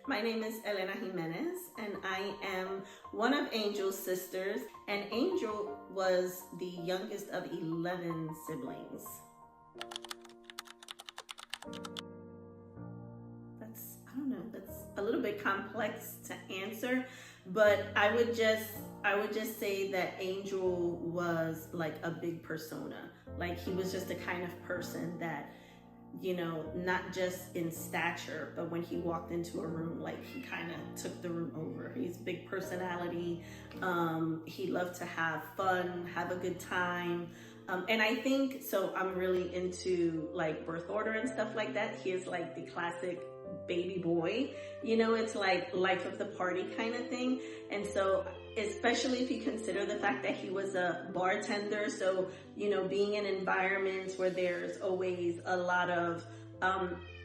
My name is Elena Jimenez, and I am one of Angel's sisters. And Angel was the youngest of 11 siblings. I don't know, that's a little bit complex to answer, but I would just say that Angel was like a big persona. Like, he was just the kind of person that, you know, not just in stature, but when he walked into a room, like, he kind of took the room over. He's big personality. He loved to have fun, have a good time. And I think, so I'm really into like birth order and stuff like that. He is like the classic baby boy, you know, it's like life of the party kind of thing. And so, especially if you consider the fact that he was a bartender, so, you know, being in environments where there's always a lot of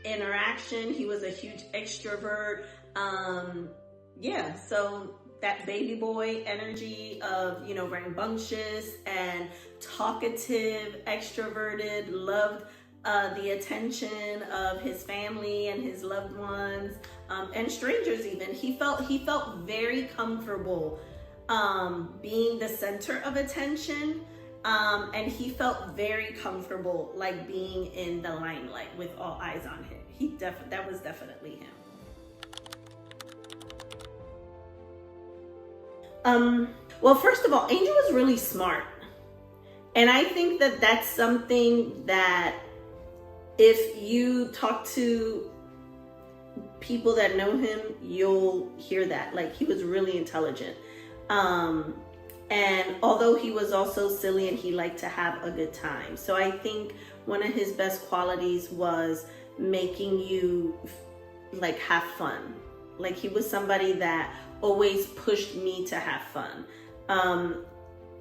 interaction, he was a huge extrovert. So that baby boy energy of, you know, rambunctious and talkative, extroverted, loved the attention of his family and his loved ones, and strangers even. He felt very comfortable being the center of attention, and he felt very comfortable like being in the limelight with all eyes on him. That was definitely him. Well, first of all, Angel was really smart. And I think that that's something that if you talk to people that know him, you'll hear that. Like, he was really intelligent. And although he was also silly and he liked to have a good time. So I think one of his best qualities was making you like have fun. Like, he was somebody that always pushed me to have fun.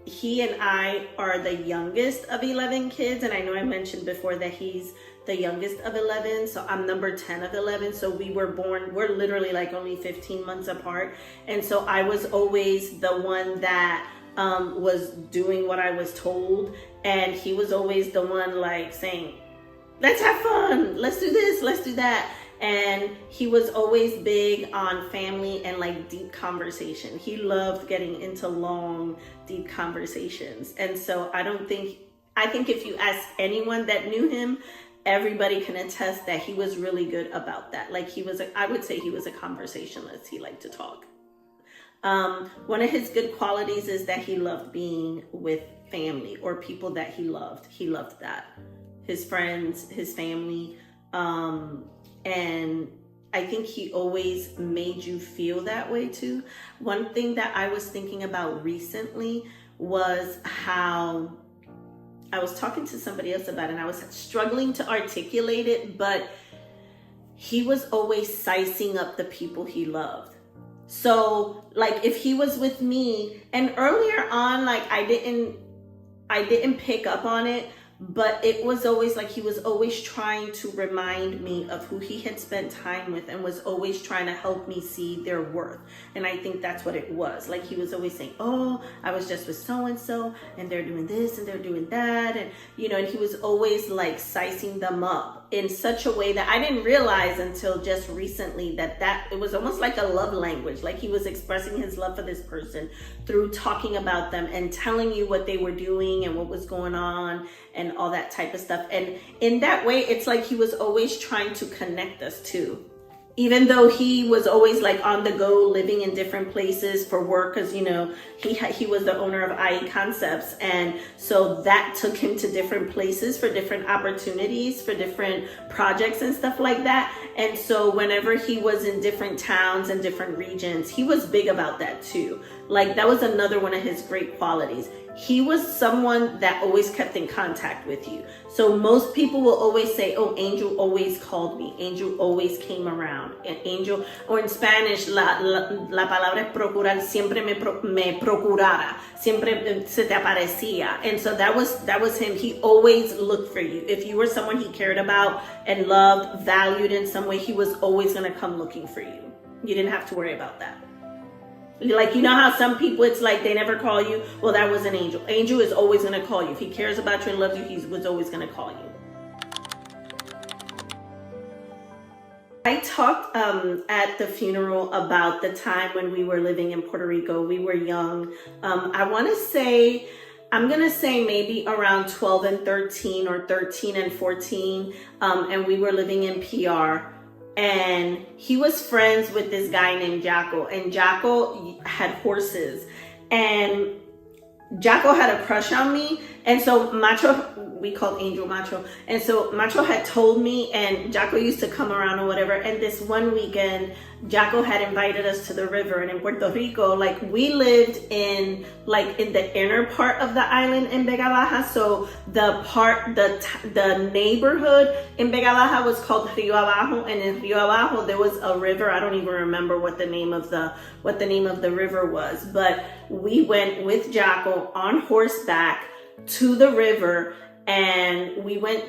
He and I are the youngest of 11 kids. And I know I mentioned before that he's the youngest of 11. So I'm number 10 of 11. So we're literally like only 15 months apart. And so I was always the one that was doing what I was told. And he was always the one like saying, let's have fun. Let's do this. Let's do that. And he was always big on family and like deep conversation. He loved getting into long, deep conversations. And so I think if you ask anyone that knew him, everybody can attest that he was really good about that. Like, I would say he was a conversationalist. He liked to talk. One of his good qualities is that he loved being with family or people that he loved. He loved that. His friends, his family, and I think he always made you feel that way too. One thing that I was thinking about recently was how I was talking to somebody else about it, and I was struggling to articulate it, but he was always sizing up the people he loved. So like, if he was with me, and earlier on, like, I didn't pick up on it, but it was always like he was always trying to remind me of who he had spent time with and was always trying to help me see their worth. And I think that's what it was. Like, he was always saying, oh, I was just with so-and-so and they're doing this and they're doing that. And, you know, and he was always like sizing them up in such a way that I didn't realize until just recently that it was almost like a love language. Like, he was expressing his love for this person through talking about them and telling you what they were doing and what was going on and all that type of stuff. And in that way, it's like he was always trying to connect us too. Even though he was always like on the go, living in different places for work, because, you know, he was the owner of IE Concepts. And so that took him to different places for different opportunities, for different projects and stuff like that. And so whenever he was in different towns and different regions, he was big about that too. Like, that was another one of his great qualities. He was someone that always kept in contact with you. So most people will always say, oh, Angel always called me. Angel always came around. And Angel, or in Spanish, la palabra es procurar, siempre me procurara. Siempre se te aparecía. And so that was him. He always looked for you. If you were someone he cared about and loved, valued in some way, he was always going to come looking for you. You didn't have to worry about that. Like, you know how some people, it's like they never call you? Well, that was an Angel. Angel is always going to call you. If he cares about you and loves you, he was always going to call you. I talked at the funeral about the time when we were living in Puerto Rico. We were young. I'm going to say maybe around 12 and 13 or 13 and 14. And we were living in PR. And he was friends with this guy named Jacko. And Jacko had horses. And Jacko had a crush on me. And so Macho, we called Angel Macho. And so Macho had told me, and Jacko used to come around or whatever. And this one weekend, Jacko had invited us to the river. And in Puerto Rico, like we lived in the inner part of the island in Vega Baja. So the neighborhood in Vega Baja was called Rio Abajo. And in Rio Abajo, there was a river. I don't even remember what the name of the river was. But we went with Jacko on horseback to the river, and we went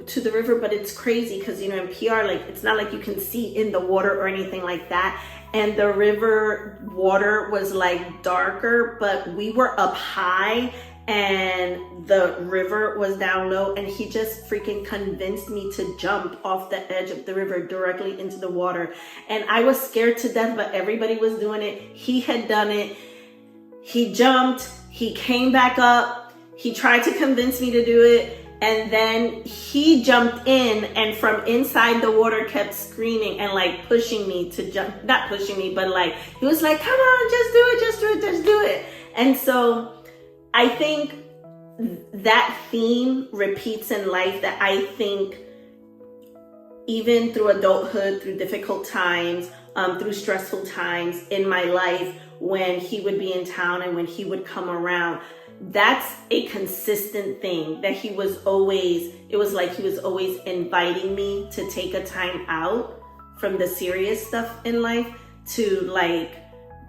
to the river, but it's crazy because, in PR, like, it's not like you can see in the water or anything like that. And the river water was like darker, but we were up high and the river was down low, and he just freaking convinced me to jump off the edge of the river directly into the water. And I was scared to death, but everybody was doing it. He had done it. He jumped, he came back up. He tried to convince me to do it, and then he jumped in, and from inside the water kept screaming and like pushing me to jump. Not pushing me, but like he was like, come on, just do it, just do it, just do it. And so I think that theme repeats in life, that I think even through adulthood, through difficult times, through stressful times in my life, when he would be in town and when he would come around, that's a consistent thing that he was always, it was like he was always inviting me to take a time out from the serious stuff in life, to like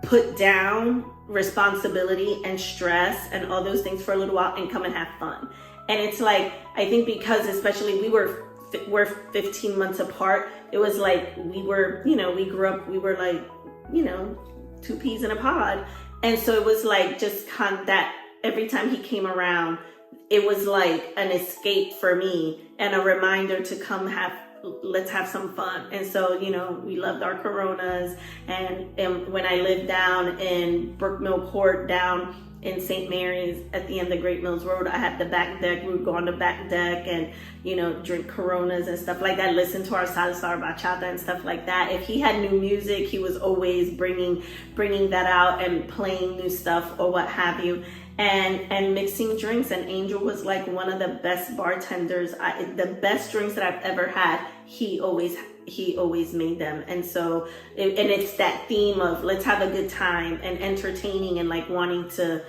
put down responsibility and stress and all those things for a little while and come and have fun. And it's like, I think because especially we're 15 months apart, it was like we were, we grew up, we were like, two peas in a pod. And so it was like just that every time he came around, it was like an escape for me and a reminder to come let's have some fun. And so, we loved our Coronas. And when I lived down in Brook Mill Court, down in St. Mary's at the end of Great Mills Road, I had the back deck. We would go on the back deck and, drink Coronas and stuff like that, listen to our salsa, our bachata and stuff like that. If he had new music, he was always bringing that out and playing new stuff or what have you. And mixing drinks. And Angel was like one of the best bartenders. The best drinks that I've ever had, he always made them. And so, it's that theme of let's have a good time and entertaining and like wanting to,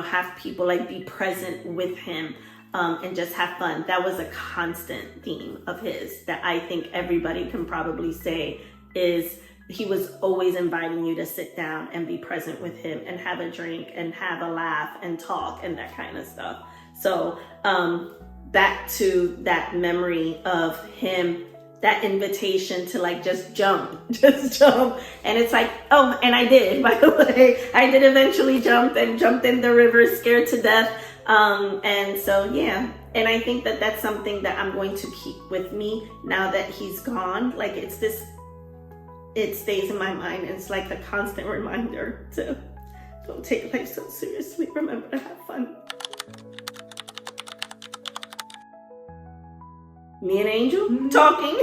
have people like be present with him, and just have fun. That was a constant theme of his that I think everybody can probably say is, he was always inviting you to sit down and be present with him and have a drink and have a laugh and talk and that kind of stuff. So back to that memory of him, that invitation to like just jump. And it's like, oh, and I did, by the way, I did eventually jump and jumped in the river, scared to death. And so, yeah. And I think that that's something that I'm going to keep with me now that he's gone. Like it stays in my mind. It's like a constant reminder to don't take life so seriously. Remember to have fun. Me and Angel talking,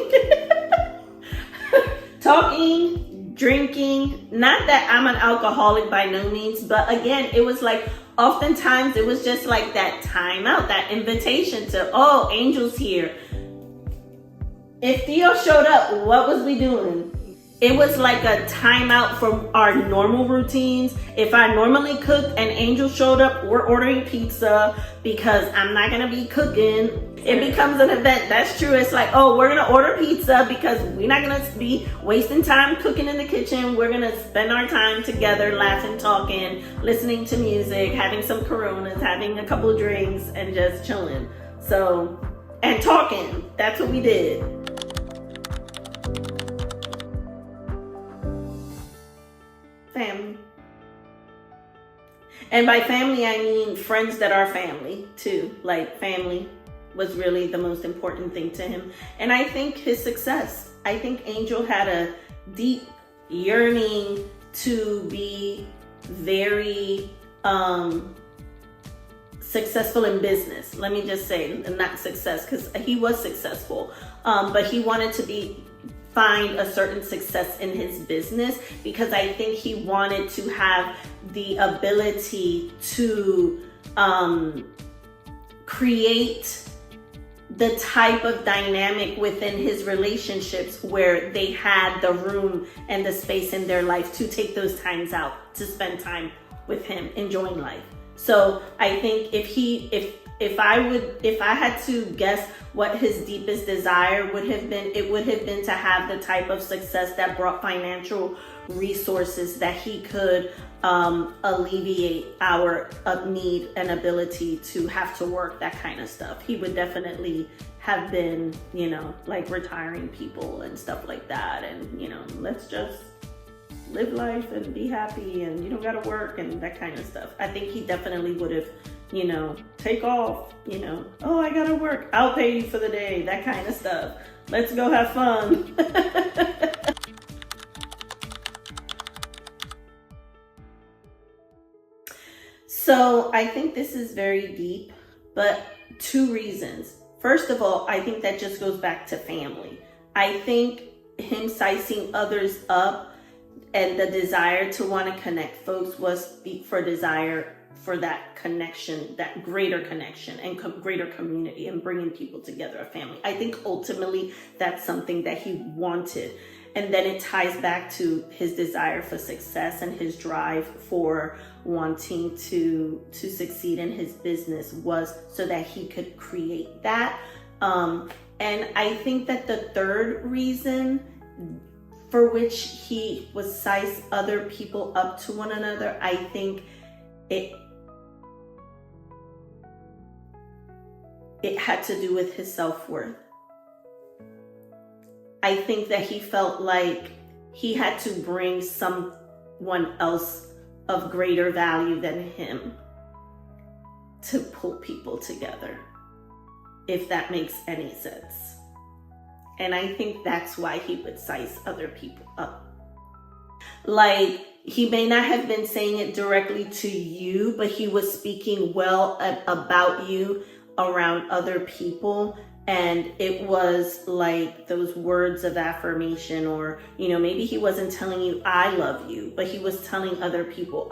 drinking. Not that I'm an alcoholic by no means, but again, it was like oftentimes it was just like that time out, that invitation to, oh, Angel's here. If Theo showed up, what was we doing? It was like a timeout from our normal routines. If I normally cooked and Angel showed up, we're ordering pizza because I'm not gonna be cooking. It becomes an event. That's true. It's like, oh, we're gonna order pizza because we're not gonna be wasting time cooking in the kitchen. We're gonna spend our time together, laughing, talking, listening to music, having some Coronas, having a couple of drinks, and just chilling. So, and talking. That's what we did. Family. And by family, I mean friends that are family too. Like family was really the most important thing to him. And I think his success I think Angel had a deep yearning to be very successful in business. Let me just say, not success, because he was successful, but he wanted to find a certain success in his business, because I think he wanted to have the ability to create the type of dynamic within his relationships where they had the room and the space in their life to take those times out to spend time with him, enjoying life. So I think if I had to guess what his deepest desire would have been, it would have been to have the type of success that brought financial resources that he could alleviate our need and ability to have to work, that kind of stuff. He would definitely have been, like retiring people and stuff like that. And, let's just live life and be happy and you don't gotta work and that kind of stuff. I think he definitely would have, take off, oh, I gotta work, I'll pay you for the day, that kind of stuff. Let's go have fun. So I think this is very deep, but 2 reasons. First of all, I think that just goes back to family. I think him sizing others up and the desire to want to connect folks was for desire for that connection, that greater connection and greater community and bringing people together, a family. I think ultimately that's something that he wanted. And then it ties back to his desire for success and his drive for wanting to succeed in his business was so that he could create that. And I think that the third reason for which he would size other people up to one another, I think it had to do with his self-worth. I think that he felt like he had to bring someone else of greater value than him to pull people together, if that makes any sense. And I think that's why he would size other people up. Like, he may not have been saying it directly to you, but he was speaking well about you around other people. And it was like those words of affirmation, or, maybe he wasn't telling you, I love you, but he was telling other people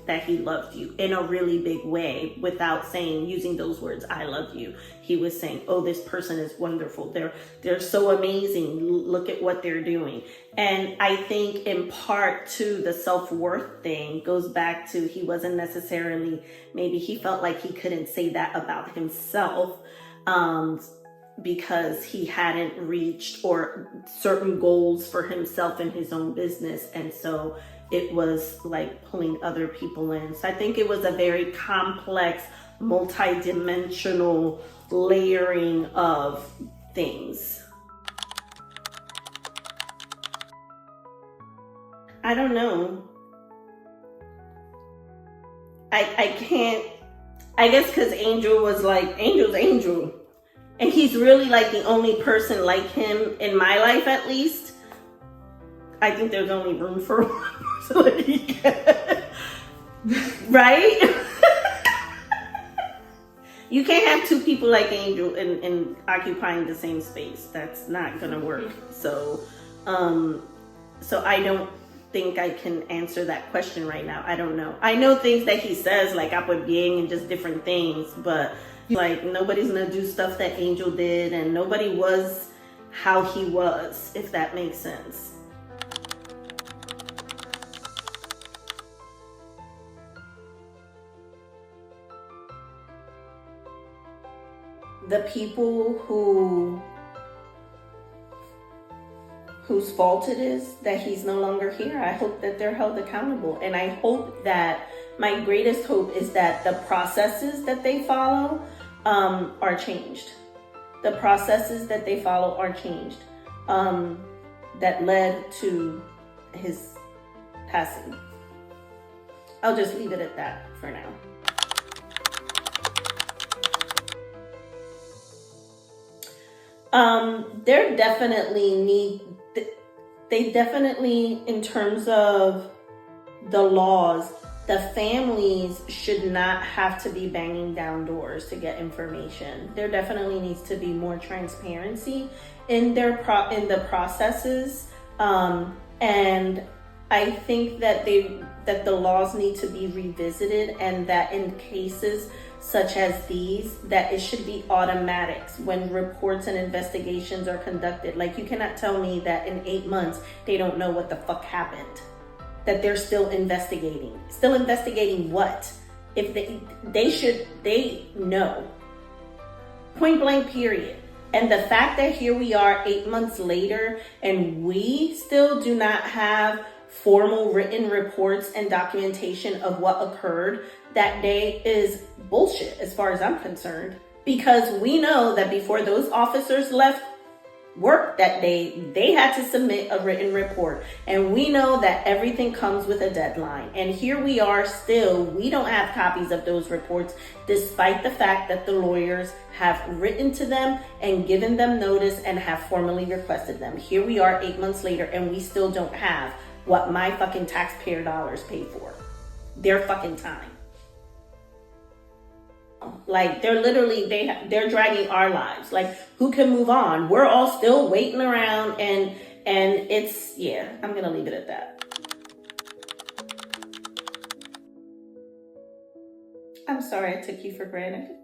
that he loved you in a really big way without using those words, I love you. He was saying, oh, this person is wonderful. They're so amazing. Look at what they're doing. And I think in part too, the self-worth thing goes back to, he wasn't necessarily, maybe he felt like he couldn't say that about himself, because he hadn't reached or certain goals for himself in his own business. And so it was like pulling other people in. So I think it was a very complex, multi-dimensional layering of things. I don't know. I can't, I guess because Angel was like, Angel's Angel. And he's really like the only person like him in my life, at least. I think there's only room for one person. Right? You can't have 2 people like Angel and occupying the same space. That's not gonna work. So I don't think I can answer that question right now. I don't know. I know things that he says, like Apo Bien and just different things, but like nobody's gonna do stuff that Angel did, and nobody was how he was, if that makes sense. The people whose fault it is that he's no longer here, I hope that they're held accountable. And I hope that, my greatest hope is that the processes that they follow are changed. The processes that they follow are changed, that led to his passing. I'll just leave it at that for now. They're definitely they definitely, in terms of the laws, the families should not have to be banging down doors to get information. There definitely needs to be more transparency in in the processes, and I think that the laws need to be revisited, and that in cases such as these, that it should be automatics when reports and investigations are conducted. Like, you cannot tell me that in 8 months they don't know what the fuck happened, that they're still investigating. Still investigating what? If they know. Point blank, period. And the fact that here we are 8 months later and we still do not have formal written reports and documentation of what occurred that day is bullshit as far as I'm concerned. Because we know that before those officers left work that day, they had to submit a written report, and we know that everything comes with a deadline. And here we are still, we don't have copies of those reports, despite the fact that the lawyers have written to them and given them notice and have formally requested them. Here we are 8 months later, and we still don't have what my fucking taxpayer dollars paid for, their fucking time. Like, they're literally, they're dragging our lives. Like, who can move on? We're all still waiting around, and it's, yeah, I'm gonna leave it at that. I'm sorry I took you for granted.